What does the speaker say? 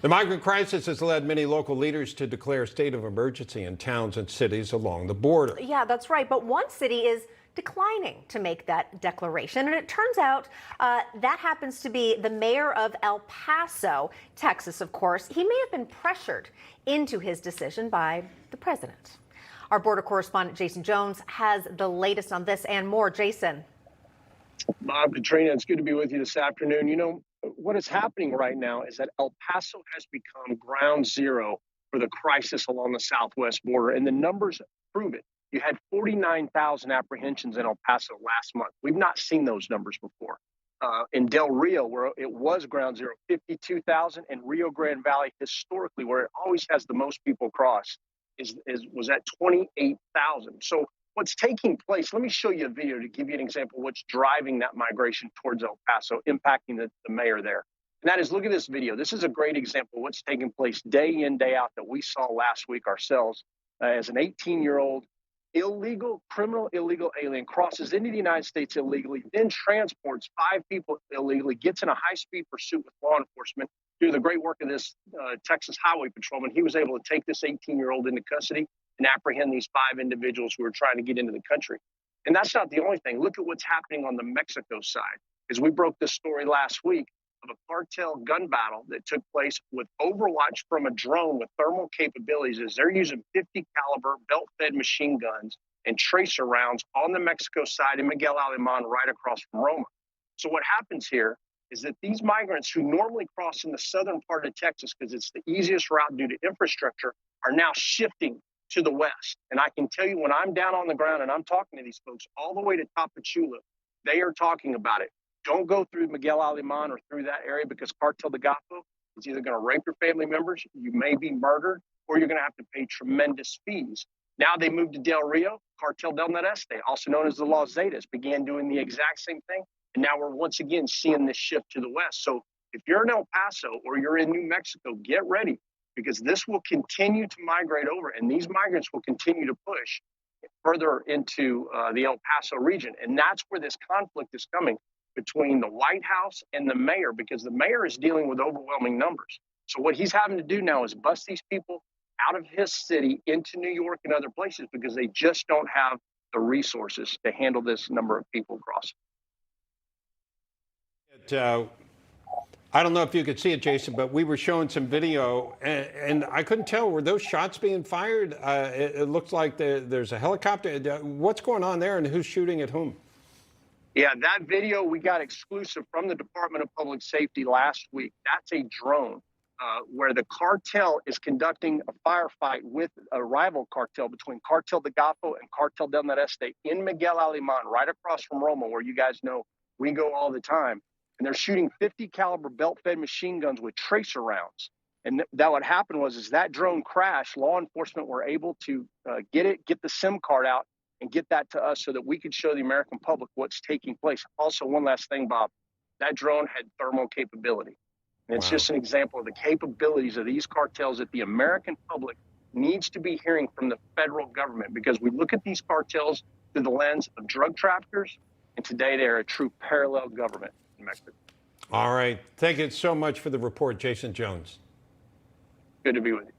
The migrant crisis has led many local leaders to declare a state of emergency in towns and cities along the border. Yeah, that's right. But one city is declining to make that declaration. And it turns out that happens to be the mayor of El Paso, Texas, of course. He may have been pressured into his decision by the president. Our border correspondent, Jaeson Jones, has the latest on this and more. Jason. Bob, Katrina, it's good to be with you this afternoon. You know, what is happening right now is that El Paso has become ground zero for the crisis along the southwest border, and the numbers prove it. You had 49,000 apprehensions in El Paso last month. We've not seen those numbers before. In Del Rio, where it was ground zero, 52,000, and Rio Grande Valley, historically, where it always has the most people cross, was at 28,000. So what's taking place, let me show you a video to give you an example of what's driving that migration towards El Paso, impacting the mayor there. And that is, look at this video. This is a great example of what's taking place day in, day out that we saw last week ourselves as an 18-year-old illegal alien crosses into the United States illegally, then transports 5 people illegally, gets in a high-speed pursuit with law enforcement. Through the great work of this Texas Highway Patrolman, he was able to take this 18-year-old into custody and apprehend these 5 individuals who were trying to get into the country. And that's not the only thing. Look at what's happening on the Mexico side. As we broke this story last week of a cartel gun battle that took place with overwatch from a drone with thermal capabilities, as they're using 50 caliber belt-fed machine guns and tracer rounds on the Mexico side in Miguel Alemán, right across from Roma. So what happens here is that these migrants who normally cross in the southern part of Texas because it's the easiest route due to infrastructure are now shifting to the west. And I can tell you, when I'm down on the ground and I'm talking to these folks all the way to Tapachula, they are talking about it. Don't go through Miguel Alemán or through that area, because Cartel de Golfo is either going to rape your family members, you may be murdered, or you're going to have to pay tremendous fees. Now they moved to Del Rio. Cartel del Noreste, also known as the Los Zetas, began doing the exact same thing. And now we're once again seeing this shift to the west. So if you're in El Paso or you're in New Mexico, get ready, because this will continue to migrate over, and these migrants will continue to push further into the El Paso region. And that's where this conflict is coming between the White House and the mayor, because the mayor is dealing with overwhelming numbers. So what he's having to do now is bust these people out of his city into New York and other places, because they just don't have the resources to handle this number of people crossing. I don't know if you could see it, Jason, but we were showing some video, and I couldn't tell, were those shots being fired? It looks like there's a helicopter. What's going on there, and who's shooting at whom? Yeah, that video we got exclusive from the Department of Public Safety last week. That's a drone where the cartel is conducting a firefight with a rival cartel between Cartel de Golfo and Cartel del Noreste in Miguel Alemán, right across from Roma, where you guys know we go all the time. And they're shooting 50 caliber belt-fed machine guns with tracer rounds. And that what happened was that drone crashed. Law enforcement were able to get the SIM card out and get that to us so that we could show the American public what's taking place. Also, one last thing, Bob, that drone had thermal capability. And it's just an example of the capabilities of these cartels that the American public needs to be hearing from the federal government, because we look at these cartels through the lens of drug traffickers, and today they're a true parallel government in Mexico. All right. Thank you so much for the report, Jaeson Jones. Good to be with you.